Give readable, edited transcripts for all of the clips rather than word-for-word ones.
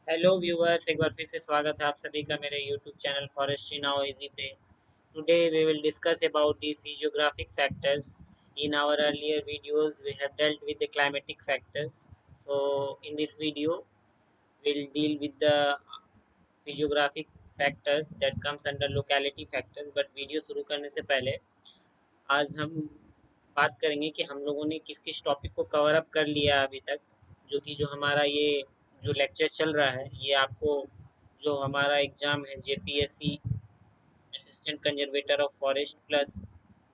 Hello viewers, एक बार फिर से स्वागत है आप सभी का मेरे YouTube channel forestry now easy पे। Today we will discuss about the physiographic factors. In our earlier videos we have dealt with the climatic factors. So in this video we'll deal with the physiographic factors that comes under locality factors. But video शुरू करने से पहले आज हम बात करेंगे कि हम लोगों ने किस किस टॉपिक को कवर अप कर लिया अभी तक, जो कि जो हमारा ये जो लेक्चर चल रहा है ये आपको जो हमारा एग्ज़ाम है JPSC assistant conservator of forest plus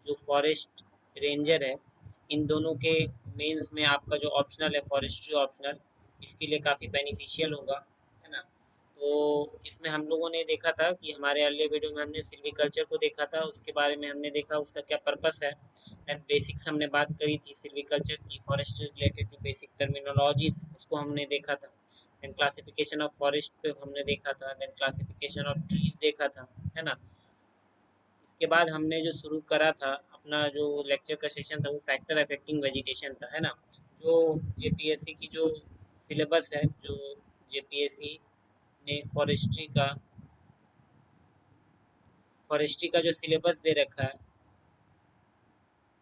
जो फॉरेस्ट रेंजर है, इन दोनों के मेंस में आपका जो ऑप्शनल है फॉरेस्ट्री ऑप्शनल, इसके लिए काफ़ी बेनिफिशियल होगा, है ना। तो इसमें हम लोगों ने देखा था कि हमारे अर्ली वीडियो में हमने सिल्वीकल्चर को देखा था, उसके बारे में हमने देखा उसका क्या पर्पस है। एंड बेसिक्स हमने बात करी थी सिल्वीकल्चर की, फॉरेस्ट रिलेटेड की बेसिक टर्मिनोलॉजीज उसको हमने देखा था। देन क्लासिफिकेशन ऑफ फॉरेस्ट पे हमने देखा था, देन क्लासिफिकेशन ऑफ ट्रीज देखा था, है ना। इसके बाद हमने जो शुरू करा था अपना जो लेक्चर का सेशन था वो फैक्टर अफेक्टिंग वेजिटेशन था, है ना। जो जेपीएससी की जो सिलेबस है, जो जेपीएससी ने फॉरेस्ट्री का जो सिलेबस दे रखा है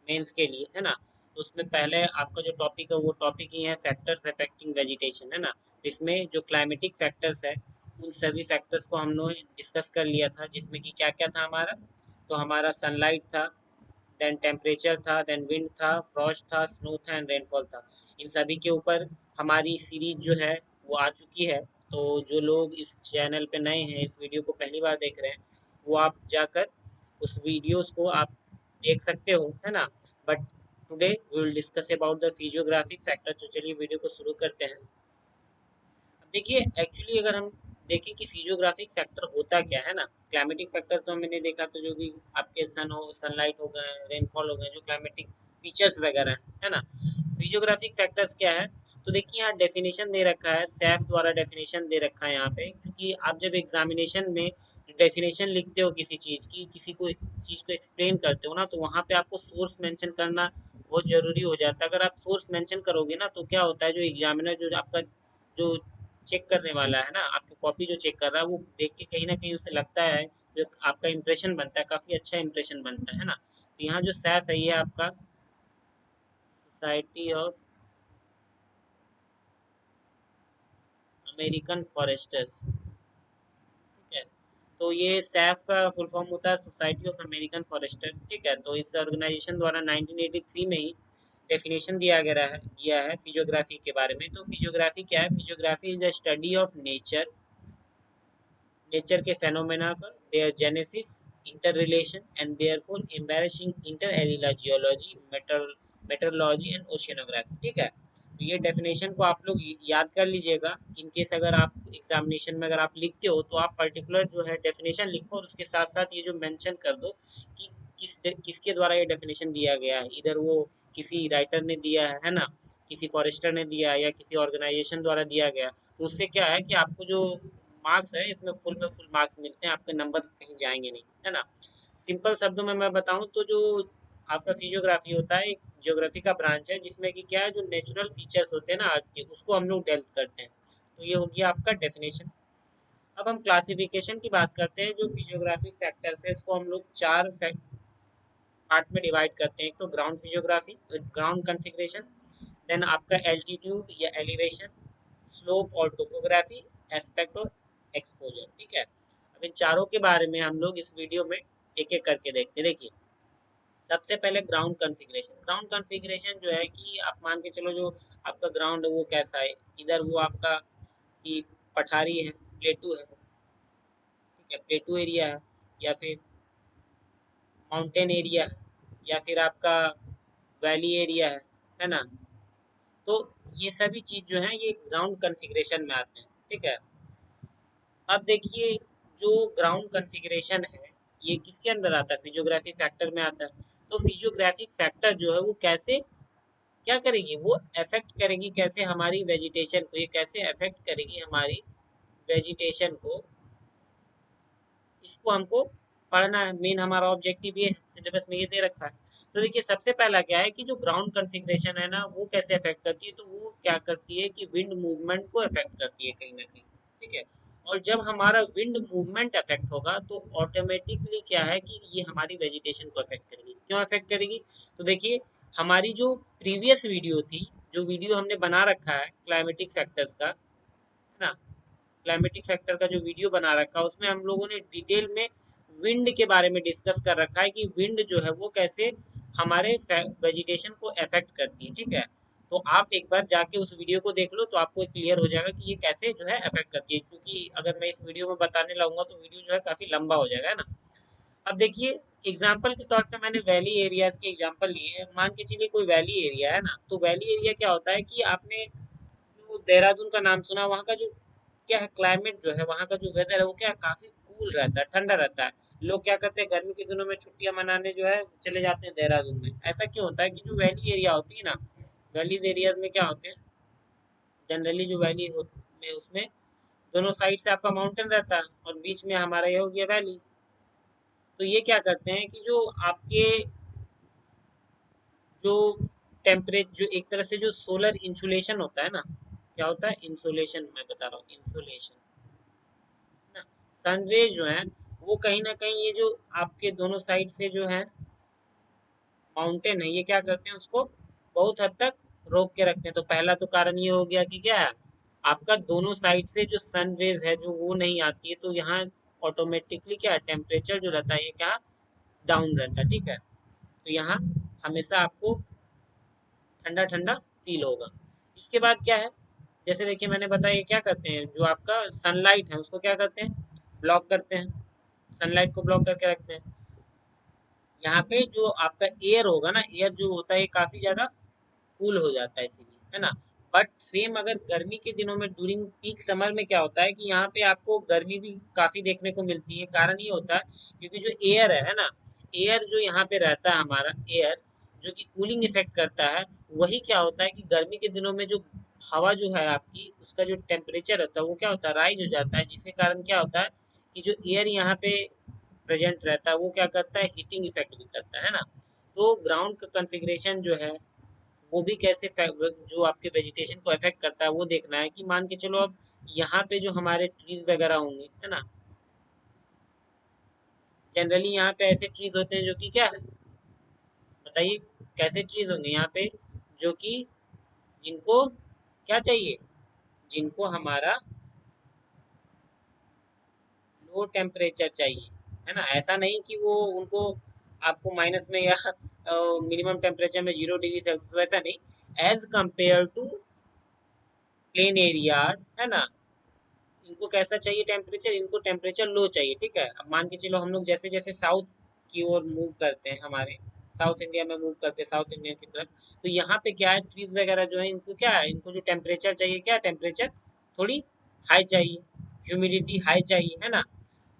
मेंस के लिए, है ना। तो उसमें पहले आपका जो टॉपिक है वो टॉपिक ही है फैक्टर्स अफेक्टिंग वेजिटेशन, है ना। इसमें जो क्लाइमेटिक फैक्टर्स है उन सभी फैक्टर्स को हमने डिस्कस कर लिया था, जिसमें कि क्या क्या था हमारा। तो हमारा सनलाइट था, देन टेम्परेचर था, देन विंड था, फ्रॉस्ट था, स्नो था एंड रेनफॉल था। इन सभी के ऊपर हमारी सीरीज जो है वो आ चुकी है। तो जो लोग इस चैनल पे नए हैं, इस वीडियो को पहली बार देख रहे हैं, वो आप जाकर उस वीडियोस को आप देख सकते हो, है ना। But today we will discuss about the physiographic factor. तो चलिए वीडियो को शुरू करते हैं। अब देखिए, एक्चुअली अगर हम देखें कि फिजियोग्राफिक फैक्टर होता क्या है ना। क्लाइमेटिक फैक्टर तो हमने देखा, तो जो भी आपके सनलाइट हो गए, रेनफॉल हो गए, जो क्लाइमेटिक फीचर्स वगैरह है ना। फिजियोग्राफिक फैक्टर्स क्या है, तो देखिए यहाँ डेफिनेशन दे रखा है, सैफ द्वारा डेफिनेशन दे रखा है यहाँ पे, क्योंकि आप जब एग्जामिनेशन में जो डेफिनेशन लिखते हो किसी चीज़ की, किसी को चीज़ को एक्सप्लेन करते हो ना, तो वहाँ पे आपको सोर्स मेंशन करना बहुत ज़रूरी हो जाता है। अगर आप सोर्स मेंशन करोगे ना, तो क्या होता है, जो एग्जामिनर जो आपका जो चेक करने वाला है ना, आपकी कॉपी जो चेक कर रहा है, वो देख के कहीं ना कहीं उसे लगता है, जो आपका इंप्रेशन बनता है काफ़ी अच्छा इंप्रेशन बनता है ना। तो यहाँ जो सैफ है ये आपका सोसाइटी ऑफ अमेरिकन फॉरेस्टर्स, ठीक है। तो ये सैफ का फुल फॉर्म होता है सोसाइटी ऑफ अमेरिकन फॉरेस्टर्स, ठीक है। तो इस ऑर्गेनाइजेशन द्वारा 1983 में ही डेफिनेशन दिया है फिजियोग्राफी के बारे में। तो फिजियोग्राफी क्या है, physiography is the study of nature के फेनोमेना का, their genesis, inter relation and therefore embarrassing inter area geology, meteorology and oceanography, ठीक है। तो ये डेफिनेशन को आप लोग याद कर लीजिएगा। इन केस अगर आप एग्जामिनेशन में अगर आप लिखते हो, तो आप पर्टिकुलर जो है डेफिनेशन लिखो और उसके साथ साथ ये जो मेंशन कर दो कि किसके द्वारा ये डेफिनेशन दिया गया है। इधर वो किसी राइटर ने दिया है ना, किसी फॉरेस्टर ने दिया है, या किसी ऑर्गेनाइजेशन द्वारा दिया गया। तो उससे क्या है कि आपको जो मार्क्स है इसमें फुल में फुल मार्क्स मिलते हैं, आपके नंबर कहीं जाएंगे नहीं, है ना। सिंपल शब्दों में मैं बताऊं तो जो आपका फिजियोग्राफी होता है एक ज्योग्राफी का ब्रांच है, जिसमें कि क्या है, जो नेचुरल फीचर्स होते हैं ना अर्थ के, उसको हम लोग डेल्व करते हैं। तो ये हो गया आपका डेफिनेशन। अब हम क्लासिफिकेशन की बात करते हैं। जो फिजियोग्राफिक फैक्टर्स है इसको हम लोग चार पार्ट में डिवाइड करते हैं। एक तो ground physiography, ground configuration, then आपका एल्टीट्यूड या एलिवेशन, स्लोप और टोपोग्राफी, एस्पेक्ट और एक्सपोजर, ठीक है। अब इन चारों के बारे में हम लोग इस वीडियो में एक एक करके देखते हैं। देखिए, सबसे पहले ग्राउंड कॉन्फ़िगरेशन। ग्राउंड कॉन्फ़िगरेशन जो है कि आप मान के चलो जो आपका ग्राउंड है वो कैसा है। इधर वो आपका कि पठारी है, प्लेटू है, ठीक है, प्लेटू एरिया है, या फिर माउंटेन एरिया है, या फिर आपका वैली एरिया है ना। तो ये सभी चीज़ जो है ये ग्राउंड कॉन्फ़िगरेशन में आते हैं, ठीक है। अब देखिए, जो ग्राउंड कॉन्फ़िगरेशन है ये किसके अंदर आता है, फिजियोग्राफी फैक्टर में आता है। तो फिजियोग्राफिक फैक्टर जो है वो कैसे क्या करेगी, वो अफेक्ट करेगी कैसे हमारी वेजिटेशन को, ये कैसे अफेक्ट करेगी हमारी वेजिटेशन को, इसको हमको पढ़ना है। मेन हमारा ऑब्जेक्टिव ये सिलेबस में ये दे रखा है। तो देखिए, सबसे पहला क्या है कि जो ग्राउंड कॉन्फ़िगरेशन है ना वो कैसे अफेक्ट करती है, तो वो क्या करती है कि विंड मूवमेंट को अफेक्ट करती है कहीं ना कहीं, ठीक है। और जब हमारा विंड मूवमेंट अफेक्ट होगा तो ऑटोमेटिकली क्या है कि ये हमारी वेजिटेशन को अफेक्ट करेगी। क्यों अफेक्ट करेगी? तो देखिए, हमारी जो प्रीवियस वीडियो थी, जो वीडियो हमने बना रखा है क्लाइमेटिक फैक्टर्स का, है ना, क्लाइमेटिक फैक्टर का जो वीडियो बना रखा है उसमें हम लोगों ने डिटेल में विंड के बारे में डिस्कस कर रखा है कि विंड जो है वो कैसे हमारे वेजिटेशन को अफेक्ट करती है, ठीक है। तो आप एक बार जाके उस वीडियो को देख लो तो आपको क्लियर हो जाएगा कि ये कैसे जो है अफेक्ट करती है, क्योंकि अगर मैं इस वीडियो में बताने लगूंगा तो वीडियो जो है काफी लंबा हो जाएगा, है ना। अब देखिए, एग्जाम्पल के तौर पे मैंने वैली एरियाज के एग्जाम्पल लिए हैं। मान के चलिए कोई वैली एरिया है ना, तो वैली एरिया क्या होता है कि आपने जो देहरादून का नाम सुना, वहाँ का जो क्या है क्लाइमेट जो है, वहाँ का जो वेदर है वो क्या है, काफी कूल रहता है, ठंडा रहता है। लोग क्या करते हैं, गर्मी के दिनों में छुट्टियां मनाने जो है चले जाते हैं देहरादून में। ऐसा क्यों होता है कि जो वैली एरिया होती है ना, वैलीज एरिया में क्या होते हैं, जनरली जो वैली में उसमें दोनों साइड से आपका माउंटेन रहता है और बीच में हमारा ये हो गया वैली। तो ये क्या करते हैं कि जो आपके जो टेम्परेचर, जो एक तरह से जो सोलर इंसुलेशन होता है ना, क्या होता है, इंसुलेशन, मैं बता रहा हूँ इंसुलेशन ना, सनरे जो है वो कहीं ना कहीं ये जो आपके दोनों साइड से जो है माउंटेन है, ये क्या करते हैं, उसको बहुत हद तक रोक के रखते हैं। तो पहला तो कारण ये हो गया कि क्या है, आपका दोनों साइड से जो सन रेज है जो वो नहीं आती है, तो यहाँ ऑटोमेटिकली क्या टेम्परेचर जो रहता है ये क्या डाउन रहता है, ठीक है। तो यहाँ हमेशा आपको ठंडा ठंडा फील होगा। इसके बाद क्या है, जैसे देखिए मैंने बताया ये क्या करते हैं, जो आपका सनलाइट है उसको क्या करते हैं, ब्लॉक करते हैं, सनलाइट को ब्लॉक करके रखते हैं। यहाँ पे जो आपका एयर होगा ना, एयर जो होता है ये काफी ज्यादा कूल हो जाता है इसीलिए, है ना। बट सेम अगर गर्मी के दिनों में ड्यूरिंग पीक समर में क्या होता है कि यहाँ पे आपको गर्मी भी काफी देखने को मिलती है। कारण ये होता है क्योंकि जो एयर है ना, एयर जो यहाँ पे रहता है हमारा एयर, जो कि कूलिंग इफेक्ट करता है, वही क्या होता है कि गर्मी के दिनों में जो हवा जो है आपकी, उसका जो टेम्परेचर होता है वो क्या होता है, राइज हो जाता है, जिसके कारण क्या होता है कि जो एयर यहाँ पे प्रेजेंट रहता है वो क्या करता है, हीटिंग इफेक्ट भी करता है ना। तो ग्राउंड का कॉन्फ़िगरेशन जो है वो भी कैसे जो आपके वेजिटेशन को अफेक्ट करता है वो देखना है। कि मान के चलो अब यहाँ पे जो हमारे ट्रीज वगैरह होंगे, है ना, जनरली यहाँ पे ऐसे ट्रीज होते हैं जो कि क्या है, बताइए कैसे ट्रीज होंगे यहाँ पे, जो कि जिनको क्या चाहिए, जिनको हमारा लो टेम्परेचर चाहिए, है ना। ऐसा नहीं कि वो उनको आपको माइनस में या मिनिमम टेम्परेचर में 0 डिग्री सेल्सियस, वैसा नहीं। As compare to plain areas, है ना, इनको कैसा चाहिए टेम्परेचर, इनको टेम्परेचर लो चाहिए, ठीक है। अब मान के चलो हम लोग जैसे जैसे साउथ की ओर मूव करते हैं, हमारे साउथ इंडिया में मूव करते हैं, साउथ इंडिया की तरफ, तो यहाँ पे क्या है, ट्रीज वगैरह जो है इनको क्या है, इनको जो टेम्परेचर चाहिए, क्या टेम्परेचर थोड़ी हाई चाहिए, ह्यूमिडिटी हाई चाहिए, है ना।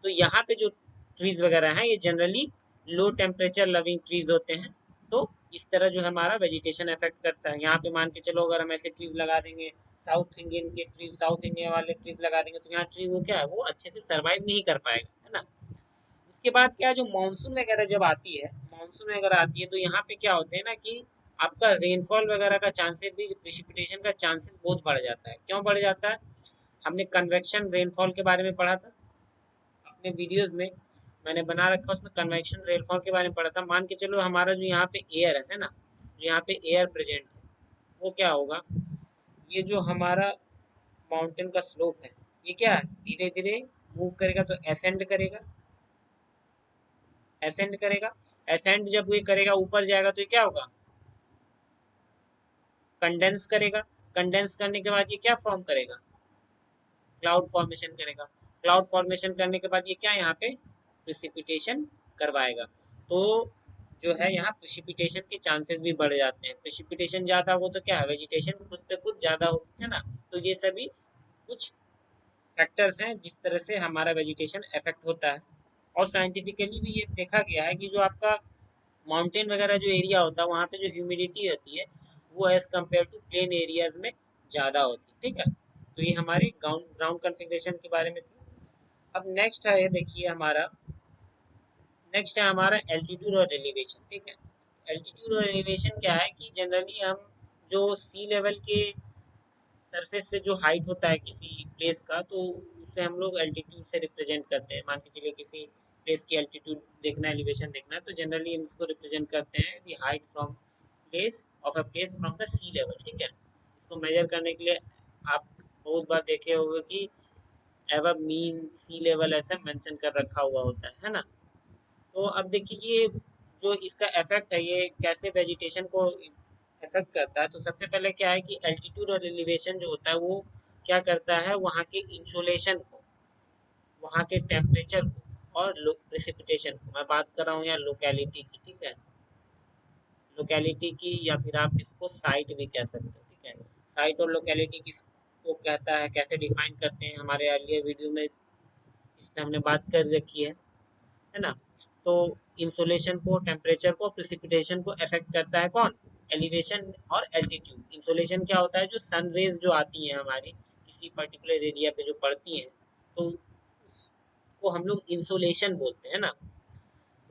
तो यहाँ पे जो ट्रीज वगैरह हैं ये generally low temperature loving trees होते हैं। तो इस तरह जो हमारा वेजिटेशन इफेक्ट करता है। यहाँ पे मान के चलो अगर हम ऐसे ट्रीज लगा देंगे, साउथ इंडियन के ट्रीज, साउथ इंडिया वाले ट्रीज लगा देंगे, तो यहाँ ट्री वो क्या है, वो अच्छे से सर्वाइव नहीं कर पाएगा, है ना। उसके बाद क्या है, जो मानसून वगैरह जब आती है, मानसून वगैरह आती है तो यहाँ पे क्या होते हैं ना कि आपका रेनफॉल वगैरह का चांसेस भी, प्रिसिपिटेशन का चांसेस बहुत बढ़ जाता है। क्यों बढ़ जाता है, हमने कन्वेक्शन रेनफॉल के बारे में पढ़ा था अपने वीडियोस में, मैंने बना रखा उसमें कन्वेक्शन रेनफॉल के बारे में पढ़ा था। मान के चलो हमारा जो यहाँ पे एयर है ना, जो यहाँ पे एयर प्रेजेंट है, वो क्या होगा, ये जो हमारा माउंटेन का स्लोप है, ये क्या है, धीरे धीरे मूव करेगा, तो असेंड करेगा, असेंड करेगा। असेंड जब ये करेगा ऊपर जाएगा तो ये क्या होगा, कंडेंस करेगा। कंडेंस करने के बाद ये क्या फॉर्म करेगा, क्लाउड फॉर्मेशन करेगा। क्लाउड फॉर्मेशन करने के बाद ये क्या यहाँ पे प्रिसिपिटेशन करवाएगा। तो जो है यहाँ प्रिसिपिटेशन के चांसेस भी बढ़ जाते हैं। प्रिसिपिटेशन ज़्यादा हो तो क्या है, वेजिटेशन खुद पे खुद ज़्यादा हो, है ना। तो ये सभी कुछ फैक्टर्स हैं जिस तरह से हमारा वेजिटेशन इफेक्ट होता है। और साइंटिफिकली भी ये देखा गया है कि जो आपका माउंटेन वगैरह जो एरिया होता है वहाँ पे जो ह्यूमिडिटी होती है वो as compare to plain areas में ज़्यादा होती है, ठीक है। तो ये हमारे ग्राउंड ग्राउंड कॉन्फ़िगरेशन के बारे में थी। अब नेक्स्ट है, ये देखिए हमारा नेक्स्ट है हमारा एल्टीट्यूड और एलिवेशन, ठीक है। एल्टीट्यूड और एलिवेशन क्या है कि जनरली हम जो सी लेवल के सरफेस से जो हाइट होता है किसी प्लेस का, तो उससे हम लोग एल्टीट्यूड से रिप्रेजेंट करते हैं। मान के चलिए किसी प्लेस की एल्टीट्यूड देखना है, एलिवेशन देखना है, तो जनरली हम इसको रिप्रेजेंट करते हैं the height from place of a place from the sea level, ठीक है। इसको मेजर करने के लिए आप बहुत बार देखे होंगे कि एवर मीन सी लेवल ऐसा मेंशन कर रखा हुआ होता है ना। तो अब देखिए ये जो इसका इफेक्ट है ये कैसे वेजिटेशन को इफेक्ट करता है। तो सबसे पहले क्या है कि एल्टीट्यूड और एलिवेशन जो होता है वो क्या करता है, वहाँ के इंसोलेशन को, वहाँ के टेम्परेचर को और प्रेसिपिटेशन को, मैं बात कर रहा हूँ यार लोकेलिटी की, ठीक है, लोकेलिटी की, या फिर आप इसको साइट भी कह सकते हो, ठीक है। साइट और लोकेलिटी किसको कहता है, कैसे डिफाइन करते हैं, हमारे अर्लियर वीडियो में इसमें हमने बात कर रखी है ना। तो इंसोलेशन को, टेम्परेचर को, प्रेसिपिटेशन को अफेक्ट करता है कौन, एलिवेशन और एल्टीट्यूड। इंसोलेशन क्या होता है, जो सन रेज जो आती हैं हमारी किसी पर्टिकुलर एरिया पे जो पड़ती हैं, तो उसको हम लोग इंसोलेशन बोलते हैं ना।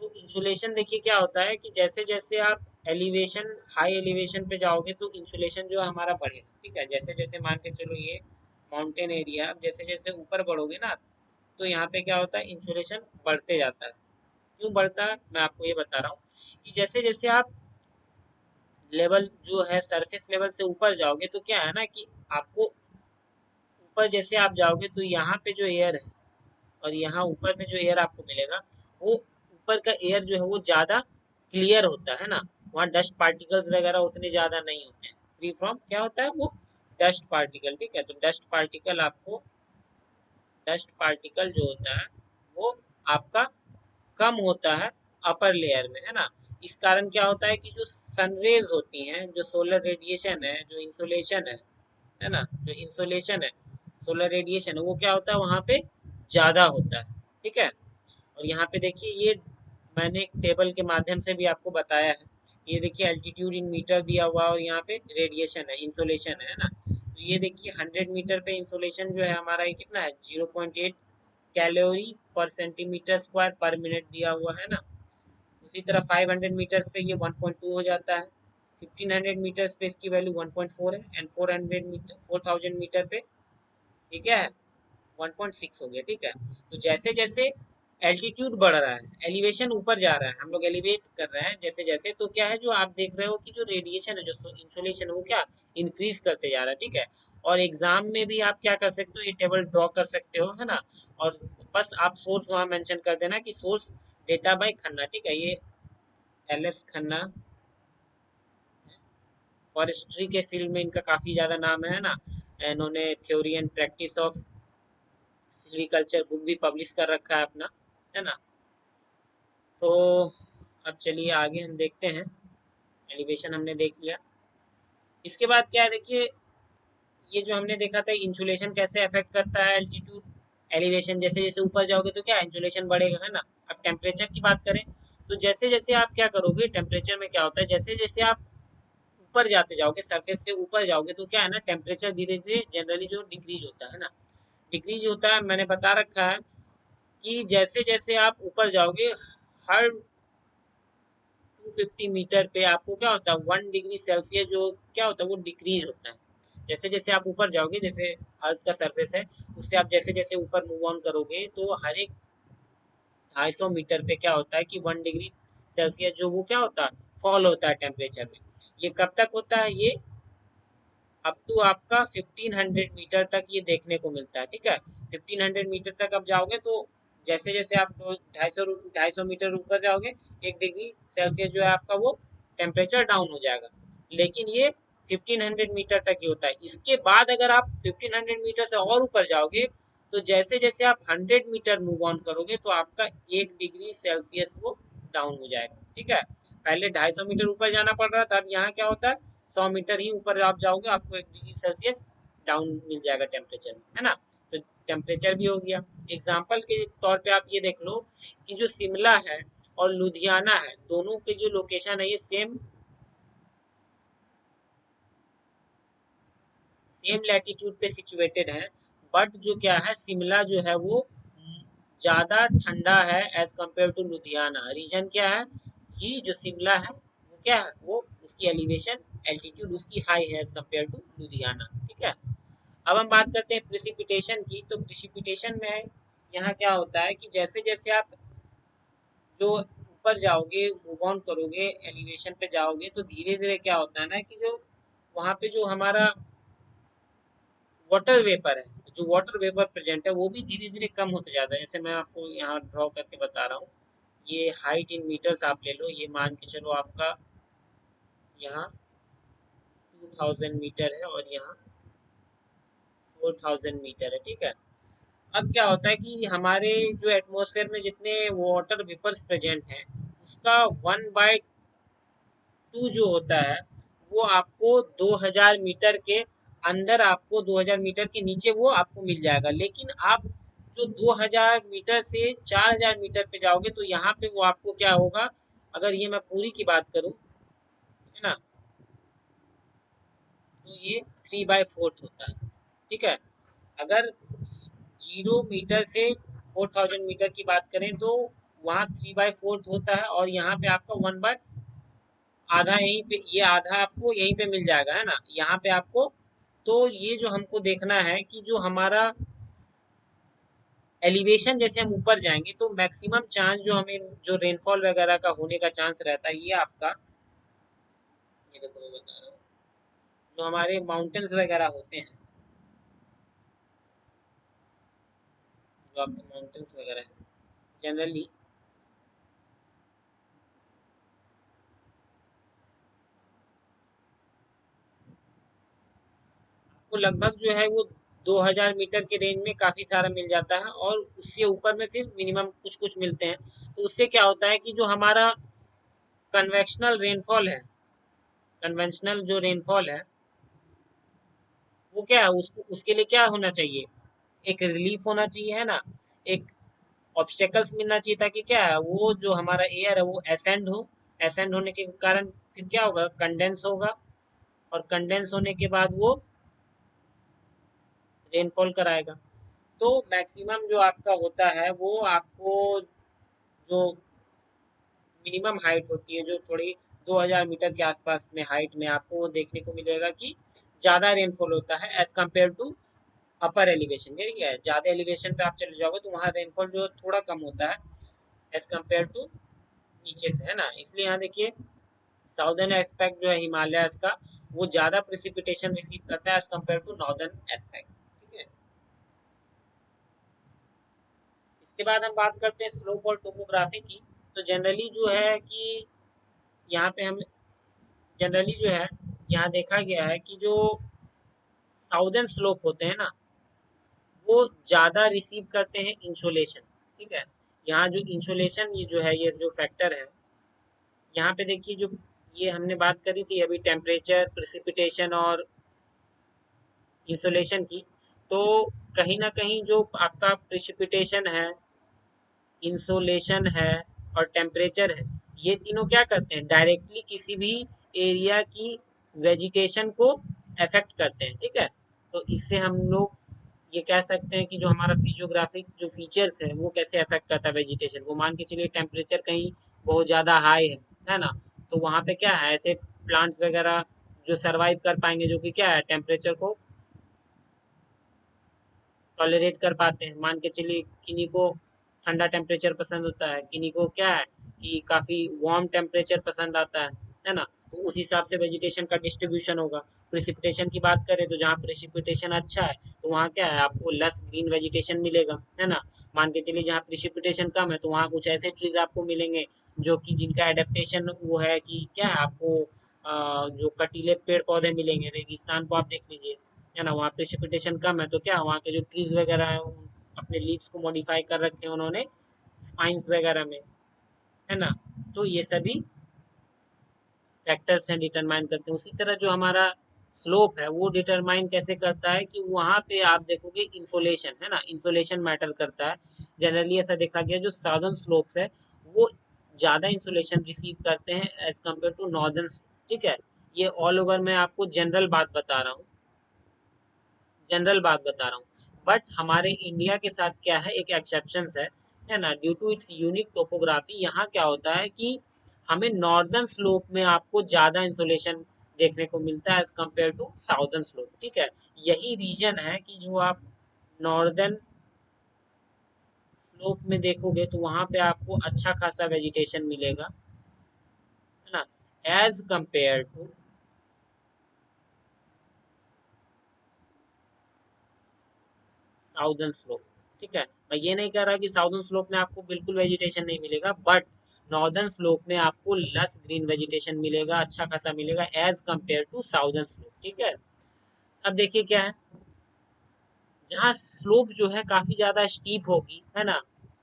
तो इंसुलेशन देखिए क्या होता है कि जैसे जैसे आप एलिवेशन, हाई एलिवेशन पे जाओगे तो इंसुलेशन जो है हमारा बढ़ेगा, ठीक है। जैसे जैसे मान के चलो ये माउंटेन एरिया, अब जैसे जैसे ऊपर बढ़ोगे ना, तो यहाँ पे क्या होता है, इंसुलेशन बढ़ते जाता है। क्यों बढ़ता है, मैं आपको ये बता रहा हूँ कि जैसे जैसे आप लेवल जो है सरफेस लेवल से ऊपर जाओगे, तो क्या है ना कि आपको ऊपर जैसे आप जाओगे तो यहाँ पे जो एयर है और यहाँ ऊपर में जो एयर आपको मिलेगा, वो ऊपर का एयर जो है वो ज़्यादा क्लियर होता है ना। वहाँ डस्ट पार्टिकल्स वगैरह उतने ज़्यादा नहीं होते हैं, फ्री फ्रॉम क्या होता है वो डस्ट पार्टिकल, ठीक है। तो डस्ट पार्टिकल जो होता है वो आपका कम होता है अपर लेयर में, है ना। इस कारण क्या होता है कि जो सनरेज होती हैं, जो सोलर रेडिएशन है, जो इंसोलेशन है ना, जो इंसोलेशन है, सोलर रेडिएशन है, वो क्या होता है वहाँ पे ज़्यादा होता है, ठीक है। और यहाँ पे देखिए ये मैंने एक टेबल के माध्यम से भी आपको बताया है। ये देखिए एल्टीट्यूड इन मीटर दिया हुआ और यहाँ पे रेडिएशन है, इंसोलेशन है ना। तो ये देखिए 100 मीटर पे इंसोलेशन जो है हमारा ये कितना है, 0.8 कैलोरी पर सेंटीमीटर स्क्वायर पर मिनट दिया हुआ है ना। उसी तरह 500 मीटर्स पे ये 1.2 हो जाता है, 1500 मीटर्स पे इसकी वैल्यू 1.4 है, एंड 400 मीटर 4000 मीटर पे ये क्या है, 1.6 हो गया, ठीक है। तो जैसे जैसे एल्टीट्यूड बढ़ रहा है, एलिवेशन ऊपर जा रहा है, हम लोग एलिवेट कर रहे हैं जैसे जैसे, तो क्या है जो आप देख रहे हो कि जो रेडिएशन है, जो इंसोलेशन है, वो क्या इंक्रीज करते जा रहा है, ठीक है। और एग्जाम में भी आप क्या कर सकते हो, ये टेबल ड्रॉ कर सकते हो, है ना। और बस आप सोर्स वहाँ मेंशन कर देना कि सोर्स डेटा बाय खन्ना, ठीक है। ये एल एस खन्ना, फॉरेस्ट्री के फील्ड में इनका काफ़ी ज़्यादा नाम है ना। इन्होंने theory and practice of silviculture book भी पब्लिश कर रखा है अपना, है ना। तो अब चलिए आगे हम देखते हैं, एलिवेशन हमने देख लिया। इसके बाद क्या है देखिए, ये जो हमने देखा था इंसुलेशन कैसे अफेक्ट करता है एल्टीट्यूड, एलिवेशन, जैसे जैसे ऊपर जाओगे तो क्या इंसुलेशन बढ़ेगा, है ना। अब टेम्परेचर की बात करें, तो जैसे जैसे आप क्या करोगे, टेम्परेचर में क्या होता है, जैसे जैसे आप ऊपर जाते जाओगे, सरफेस से ऊपर जाओगे, तो क्या है ना, टेम्परेचर धीरे धीरे जनरली जो डिक्रीज होता है ना, डिक्रीज होता है। मैंने बता रखा है कि जैसे जैसे आप ऊपर जाओगे, हर 250 मीटर पे आपको क्या होता है, 1 डिग्री सेल्सियस जो क्या होता है वो डिक्रीज होता है। जैसे जैसे आप ऊपर जाओगे, जैसे अर्थ का सरफेस है, उससे आप जैसे जैसे ऊपर मूव ऑन करोगे, तो हर एक 250 मीटर पे क्या होता है कि 1 डिग्री सेल्सियस जो वो क्या होता है, फॉल होता है टेम्परेचर में। ये कब तक होता है, ये अप टू आपका 1500 मीटर तक ये देखने को मिलता है, ठीक है। 1500 मीटर तक आप जाओगे तो जैसे जैसे आप 250 मीटर ऊपर जाओगे, 1 डिग्री सेल्सियस जो है आपका वो टेम्परेचर डाउन हो जाएगा। लेकिन ये 1500 मीटर तक ही होता है। इसके बाद अगर आप 1500 मीटर से और ऊपर जाओगे, तो जैसे जैसे आप 100 मीटर मूव ऑन करोगे, तो आपका 1 डिग्री सेल्सियस वो डाउन हो जाएगा, ठीक है। पहले 250 मीटर ऊपर जाना पड़ रहा था, अब यहाँ क्या होता है, 100 मीटर ही ऊपर आप जाओगे, आपको 1 डिग्री सेल्सियस डाउन मिल जाएगा टेम्परेचर, है ना। तो टेम्परेचर भी हो गया। एग्जाम्पल के तौर पे आप ये देख लो कि जो शिमला है और लुधियाना है, दोनों के जो लोकेशन है ये सेम सेम लैटिट्यूड पे सिचुएटेड है। बट जो क्या है, शिमला जो है वो ज़्यादा ठंडा है as compare to Ludhiana. Reason क्या है कि जो शिमला है वो क्या है, वो उसकी एलिवेशन एल्टीट्यूड उसकी हाई है एज कम्पेयर टू लुधियाना, ठीक है। अब हम बात करते हैं प्रिसिपिटेशन की। तो प्रिसिपिटेशन में यहाँ क्या होता है कि जैसे जैसे आप जो ऊपर जाओगे, मूव ऑन करोगे, एलिवेशन पे जाओगे, तो धीरे धीरे क्या होता है ना कि जो वहाँ पे जो हमारा वाटर वेपर है, जो वाटर वेपर प्रेजेंट है, वो भी धीरे धीरे कम होते जाता है। जैसे मैं आपको यहाँ ड्रॉ करके बता रहा हूँ, ये हाइट इन मीटर्स आप ले लो, ये मान के चलो आपका यहाँ 2000 मीटर है और यहाँ 4000 मीटर है, ठीक है। अब क्या होता है कि हमारे जो एटमॉस्फेयर में जितने वाटर वेपर्स प्रेजेंट हैं, उसका 1/2 जो होता है, वो आपको 2000 मीटर के अंदर, आपको 2000 मीटर के नीचे वो आपको मिल जाएगा। लेकिन आप जो 2000 मीटर से 4000 मीटर पे जाओगे, तो यहाँ पे वो आपको क्या होगा, अगर ये मैं पूरी की बात करूँ, है ना, तो ये 3/4 होता है, ठीक है। अगर 0 मीटर से 4000 मीटर की बात करें, तो वहाँ 3/4 होता है, और यहाँ पे आपका 1 बाय आधा, यहीं पे ये आधा आपको यहीं पे मिल जाएगा, है ना, यहाँ पे आपको। तो ये जो हमको देखना है कि जो हमारा एलिवेशन जैसे हम ऊपर जाएंगे, तो मैक्सिमम चांस जो हमें जो रेनफॉल वगैरह का होने का चांस रहता है, ये आपका, ये देखो मैं बता रहा हूँ, जो हमारे माउंटेन्स वगैरह होते हैं, जो आपके माउंटेन्स वगैरह हैं, जनरली आपको लगभग जो है वो 2000 मीटर के रेंज में काफ़ी सारा मिल जाता है, और उससे ऊपर में फिर मिनिमम कुछ कुछ मिलते हैं। तो उससे क्या होता है कि जो हमारा कन्वेक्शनल रेनफॉल है, कन्वेंशनल जो रेनफॉल है, वो क्या है, उसको उसके लिए क्या होना चाहिए, एक रिलीफ होना चाहिए, है ना, एक ऑब्स्टेकल्स मिलना चाहिए, ताकि क्या है, वो जो हमारा एयर है वो एसेंड हो। एसेंड होने के कारण फिर क्या होगा, कंडेंस होगा, और कंडेंस होने के बाद वो रेनफॉल कराएगा। तो मैक्सिमम जो आपका होता है, वो आपको जो मिनिमम हाइट होती है, जो थोड़ी 2000 मीटर के आसपास में हाइट में, आपको वो देखने को मिलेगा कि ज़्यादा रेनफॉल होता है as compare to upper elevation. ठीक है, ज़्यादा एलिवेशन पे आप चले जाओगे, तो वहाँ रेनफॉल जो थोड़ा कम होता है एज कम्पेयर टू नीचे से, है ना। इसलिए यहाँ देखिए, साउदर्न एस्पेक्ट जो है हिमालयाज का, वो ज़्यादा प्रिसिपिटेशन रिसीव करता है as compare to northern aspect, ठीक है। इसके बाद हम बात करते हैं स्लोप और टोपोग्राफी की। तो जनरली जो है कि यहाँ पे हम जनरली जो है, यहाँ देखा गया है कि जो साउदर्न स्लोप होते हैं ना, वो ज़्यादा रिसीव करते हैं इंसोलेशन, ठीक है। यहाँ जो इंसोलेशन, ये जो है, ये जो फैक्टर है, यहाँ पे देखिए, जो ये हमने बात करी थी अभी टेम्परेचर, प्रिसिपिटेशन और इंसोलेशन की, तो कहीं ना कहीं जो आपका प्रिसिपिटेशन है, इंसोलेशन है और टेम्परेचर है, ये तीनों क्या करते हैं, डायरेक्टली किसी भी एरिया की वेजिटेशन को अफेक्ट करते हैं, ठीक है। तो इससे हम लोग ये कह सकते हैं कि जो हमारा फिजियोग्राफिक जो फीचर्स है, वो कैसे अफेक्ट करता है वेजिटेशन को। मान के चलिए टेम्परेचर कहीं बहुत ज़्यादा हाई है ना, तो वहाँ पे क्या है, ऐसे प्लांट्स वगैरह जो सरवाइव कर पाएंगे, जो कि क्या है, टेम्परेचर को टॉलरेट कर पाते हैं। मान के चलिए किन्हीं को ठंडा टेम्परेचर पसंद होता है, किन्हीं को क्या है कि काफ़ी वार्म टेम्परेचर पसंद आता है ना। तो उस हिसाब से वेजिटेशन का डिस्ट्रीब्यूशन होगा। प्रिसिपिटेशन की बात करें, तो जहाँ प्रिसिपिटेशन अच्छा है, तो वहाँ क्या है, आपको लस ग्रीन वेजिटेशन मिलेगा, है ना। मान के चलिए जहाँ प्रिसिपिटेशन कम है, तो वहाँ कुछ ऐसे ट्रीज आपको मिलेंगे जो कि जिनका एडेप्टेशन वो है कि क्या है, आपको जो कटीले पेड़ पौधे मिलेंगे। रेगिस्तान को आप देख लीजिए, है ना, वहाँ प्रेसिपिटेशन कम है, तो क्या वहाँ के जो ट्रीज वगैरह है, अपने लीव्स को मॉडिफाई कर रखे हैं उन्होंने स्पाइंस वगैरह में, है ना। तो ये सभी फैक्टर्स हैं, डिटरमाइन करते हैं। उसी तरह जो हमारा स्लोप है, वो डिटरमाइन कैसे करता है कि वहाँ पे आप देखोगे इंसोलेशन, है ना, इंसोलेशन मैटर करता है। जनरली ऐसा देखा गया, जो साउदर्न स्लोप्स है, वो ज़्यादा इंसोलेशन रिसीव करते हैं एज कम्पेयर टू नॉर्दर्न, ठीक है। ये ऑल ओवर मैं आपको जनरल बात बता रहा हूँ, जनरल बात बता रहा हूँ। बट हमारे इंडिया के साथ क्या है, एक एक्सेप्शन है ना, due to its unique topography. यहाँ क्या होता है कि हमें नॉर्दर्न स्लोप में आपको ज़्यादा इंसोलेशन देखने को मिलता है as compare to southern slope. ठीक है, यही रीजन है कि जो आप नॉर्दर्न स्लोप में देखोगे तो वहां पे आपको अच्छा खासा वेजिटेशन मिलेगा, है ना, as compare to southern slope. ठीक है, मैं ये नहीं कह रहा कि साउदर्न स्लोप में आपको बिल्कुल वेजिटेशन नहीं मिलेगा, बट नॉर्दर्न स्लोप में आपको लस ग्रीन वेजिटेशन मिलेगा, अच्छा खासा मिलेगा as compare to southern slope. ठीक है, अब देखिए क्या है, जहाँ स्लोप जो है काफी ज्यादा स्टीप होगी, है ना,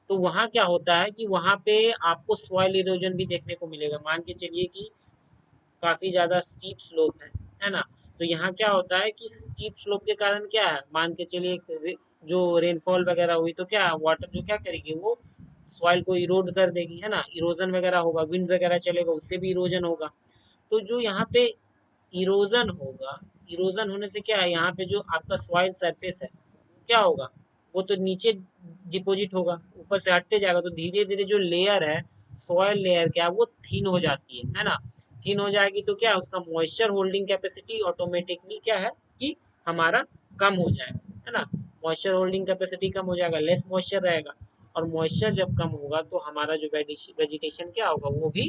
तो वहाँ क्या होता है कि वहाँ पे आपको सॉइल इरोजन भी देखने को मिलेगा। मान के चलिए कि काफी ज्यादा स्टीप स्लोप है ना, तो यहाँ क्या होता है कि स्टीप स्लोप के कारण क्या है, मान के चलिए जो रेनफॉल वगैरह हुई तो क्या वाटर जो क्या करेगी, वो सॉइल को इरोड कर देगी, है ना, इरोजन वगैरह होगा, विंड वगैरह चलेगा, उससे भी इरोजन होगा। तो जो यहाँ पे इरोजन होगा, इरोजन होने से क्या है, यहाँ पे जो आपका सॉइल सरफेस है क्या होगा, वो तो नीचे डिपॉजिट होगा, ऊपर से हटते जाएगा, तो धीरे धीरे जो लेयर है, सॉइल लेयर क्या है, वो थिन हो जाती है ना। थिन हो जाएगी तो क्या है, उसका मॉइस्चर होल्डिंग कैपेसिटी ऑटोमेटिकली क्या है कि हमारा कम हो जाएगा, है ना, मॉइस्चर होल्डिंग कैपेसिटी कम हो जाएगा, लेस मॉइस्चर रहेगा, और मॉइस्चर जब कम होगा तो हमारा जो वेजिटेशन क्या होगा, वो भी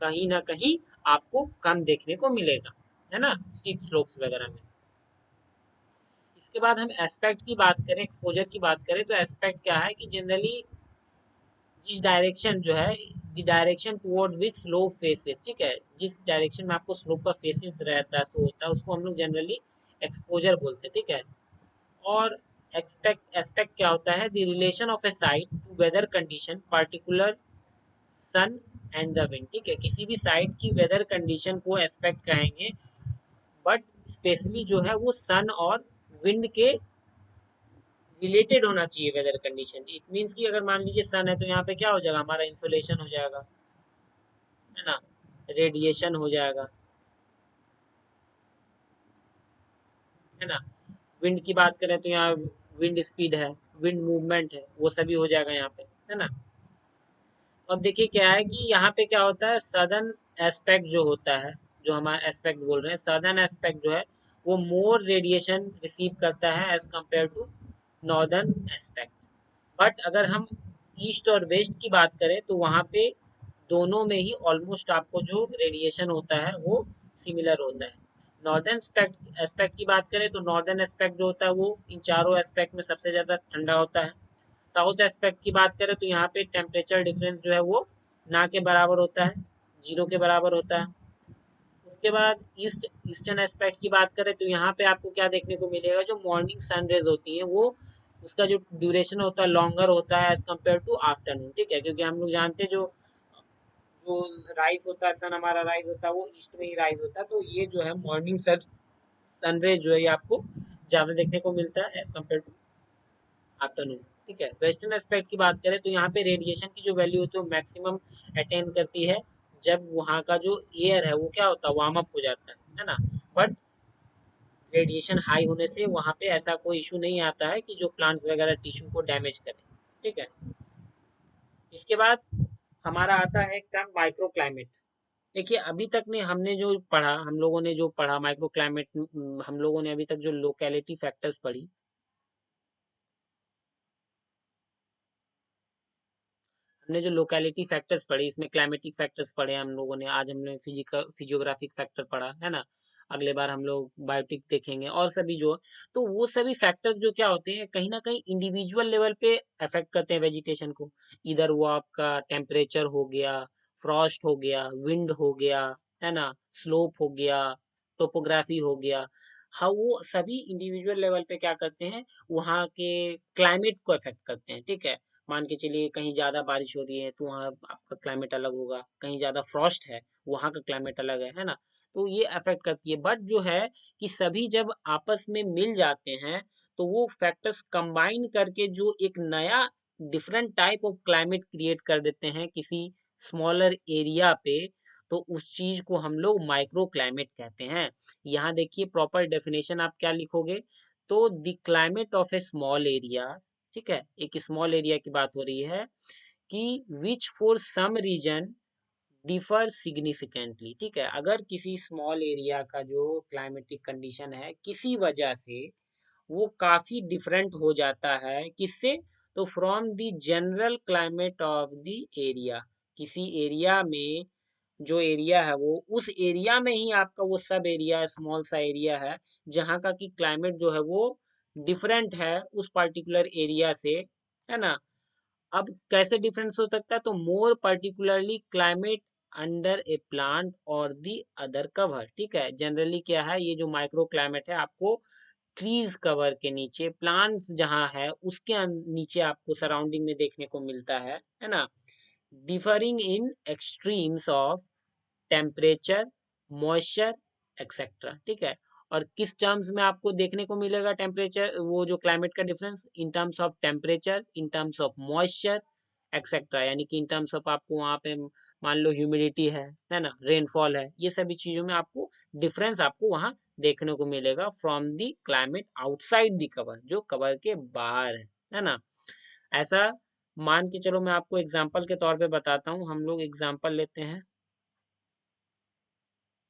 कहीं ना कहीं आपको कम देखने को मिलेगा, है ना, स्टीप स्लोप्स वगैरह में। इसके बाद हम एस्पेक्ट की बात करें, एक्सपोजर की बात करें, तो एस्पेक्ट क्या है कि जनरली जिस डायरेक्शन जो है, the direction toward which slope faces, ठीक है, जिस डायरेक्शन में आपको स्लोप का फेसेस रहता है, सो होता है, उसको हम लोग जनरली एक्सपोजर बोलते हैं। ठीक है, और एक्सपेक्ट एस्पेक्ट क्या होता है, the relation of a site to weather condition particular sun and the wind. ठीक है, किसी भी साइट की वेदर कंडीशन को एस्पेक्ट कहेंगे, बट स्पेशली जो है वो सन और विंड के रिलेटेड होना चाहिए वेदर कंडीशन। इट मीन्स कि अगर मान लीजिए सन है तो यहाँ पे क्या हो जाएगा, हमारा इंसोलेशन हो जाएगा, है ना, रेडिएशन हो जाएगा, है ना। विंड की बात करें तो यहाँ विंड स्पीड है, विंड मूवमेंट है, वो सभी हो जाएगा यहाँ पे, है ना। अब देखिए क्या है कि यहाँ पे क्या होता है, सदर्न एस्पेक्ट जो होता है, जो हमारा एस्पेक्ट बोल रहे हैं, सदर्न एस्पेक्ट जो है वो मोर रेडिएशन रिसीव करता है as compare to northern aspect. But अगर हम ईस्ट और वेस्ट की बात करें तो वहाँ पे दोनों में ही ऑलमोस्ट आपको जो रेडिएशन होता है वो सिमिलर होता है। नॉर्दर्न एस्पेक्ट एस्पेक्ट की बात करें तो नॉर्दर्न एस्पेक्ट जो होता है वो इन चारों एस्पेक्ट में सबसे ज़्यादा ठंडा होता है। साउथ एस्पेक्ट की बात करें तो यहाँ पे टेम्परेचर डिफरेंस जो है वो ना के बराबर होता है, जीरो के बराबर होता है। उसके बाद ईस्टर्न एस्पेक्ट की बात करें तो यहाँ पे आपको क्या देखने को मिलेगा, जो मॉर्निंग सन रेज होती है वो उसका जो ड्यूरेशन होता है लॉन्गर होता है एज कम्पेयर टू आफ्टरनून। ठीक है, क्योंकि हम लोग जानते हैं जो जो राइज होता है, सन हमारा राइज होता है वो ईस्ट में ही राइज होता है, तो ये जो है मॉर्निंग सनरेज जो है ये आपको ज्यादा देखने को मिलता है एज कम्पेयर टू आफ्टरनून। ठीक है, वेस्टर्न एस्पेक्ट की बात करें तो यहाँ पे रेडिएशन की जो वैल्यू होती है वो मैक्सिमम अटेंड करती है जब वहाँ का जो एयर है वो क्या होता है, वार्म अप हो जाता है ना। बट रेडिएशन हाई होने से वहाँ पे ऐसा कोई इशू नहीं आता है कि जो प्लांट्स वगैरह टिश्यू को डैमेज करे। ठीक है, इसके बाद हमारा आता है टर्म माइक्रो क्लाइमेट। देखिए अभी तक ने हमने जो पढ़ा, हम लोगों ने जो पढ़ा माइक्रो क्लाइमेट, हम लोगों ने अभी तक जो लोकेलिटी फैक्टर्स पढ़ी, हमने जो लोकेलिटी फैक्टर्स पढ़े, इसमें क्लाइमेटिक फैक्टर्स पढ़े हम लोगों ने, आज हमने फिजिकल फिजियोग्राफिक फैक्टर पढ़ा, है ना, अगले बार हम लोग बायोटिक देखेंगे और सभी जो, तो वो सभी फैक्टर्स जो क्या होते हैं कहीं ना कहीं इंडिविजुअल लेवल पे अफेक्ट करते हैं वेजिटेशन को। इधर वो आपका टेम्परेचर हो गया, फ्रॉस्ट हो गया, विंड हो गया, है ना, स्लोप हो गया, टोपोग्राफी हो गया। हाँ, वो सभी इंडिविजुअल लेवल पे क्या करते हैं, वहाँ के क्लाइमेट को अफेक्ट करते हैं। ठीक है, मान के चलिए कहीं ज्यादा बारिश हो रही है तो वहाँ आपका क्लाइमेट अलग होगा, कहीं ज्यादा फ्रॉस्ट है वहाँ का क्लाइमेट अलग है ना। तो ये अफेक्ट करती है, बट जो है कि सभी जब आपस में मिल जाते हैं तो वो फैक्टर्स कंबाइन करके जो एक नया different type of climate create कर देते हैं किसी स्मॉलर एरिया पे, तो उस चीज को हम लोग माइक्रो क्लाइमेट कहते हैं। यहाँ देखिए प्रॉपर डेफिनेशन आप क्या लिखोगे, तो the climate of A small area, ठीक है, एक स्मॉल एरिया की बात हो रही है कि which for some reason differ significantly. ठीक है, अगर किसी स्मॉल एरिया का जो क्लाइमेटिक कंडीशन है किसी वजह से वो काफी डिफरेंट हो जाता है, किससे? तो from the general climate of the area. किसी एरिया में जो एरिया है वो उस एरिया में ही आपका वो सब एरिया स्मॉल सा एरिया है जहाँ का कि क्लाइमेट जो है वो डिफरेंट है उस पर्टिकुलर एरिया से, है ना। अब कैसे डिफरेंस हो सकता है? तो मोर पर्टिकुलरली क्लाइमेट अंडर ए प्लांट और दी अदर कवर। ठीक है, जनरली क्या है, ये जो माइक्रो क्लाइमेट है आपको ट्रीज कवर के नीचे, प्लांट्स जहाँ है उसके नीचे आपको सराउंडिंग में देखने को मिलता है ना। Differing in extremes of temperature, moisture, etcetera. ठीक है, और किस टर्म्स में आपको देखने को मिलेगा टेम्परेचर, वो जो क्लाइमेट का difference? In terms of temperature, in terms of moisture, etcetera. यानी कि इन टर्म्स ऑफ आपको वहाँ पे मान लो ह्यूमिडिटी है ना, रेनफॉल है, ये सभी चीजों में आपको डिफरेंस आपको वहाँ देखने को मिलेगा from the climate outside the cover, जो कवर के बाहर है ना। ऐसा मान के चलो, मैं आपको एग्जाम्पल के तौर पे बताता हूँ। हम लोग एग्जाम्पल लेते हैं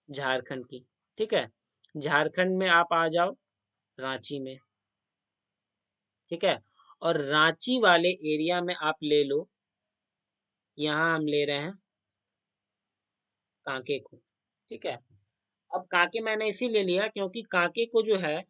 झारखंड की। ठीक है, झारखंड में आप आ जाओ रांची में। ठीक है, और रांची वाले एरिया में आप ले लो, यहाँ हम ले रहे हैं कांके को। ठीक है, अब कांके मैंने इसीलिए लिया क्योंकि कांके को जो है,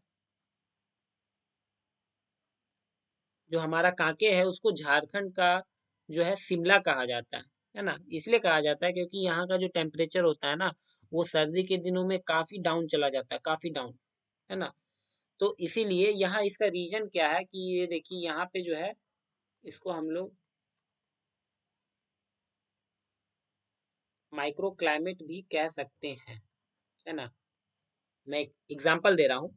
जो हमारा कांके है उसको झारखंड का जो है शिमला कहा जाता है ना। इसलिए कहा जाता है क्योंकि यहाँ का जो टेम्परेचर होता है ना वो सर्दी के दिनों में काफी डाउन चला जाता है, काफी डाउन, है ना। तो इसीलिए यहाँ इसका रीजन क्या है कि ये देखिए यहाँ पे जो है इसको हम लोग माइक्रो क्लाइमेट भी कह सकते हैं, है ना। मैं एक एग्जांपल दे रहा हूँ,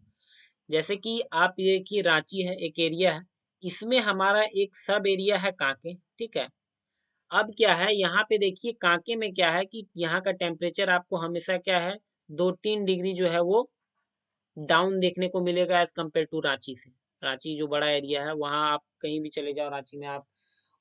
जैसे कि आप ये कि रांची है एक एरिया है, इसमें हमारा एक सब एरिया है कांके। ठीक है, अब क्या है यहाँ पे देखिए कांके में क्या है कि यहाँ का टेम्परेचर आपको हमेशा क्या है, 2-3 डिग्री जो है वो डाउन देखने को मिलेगा एज कम्पेयर टू रांची से। रांची जो बड़ा एरिया है वहाँ आप कहीं भी चले जाओ रांची में, आप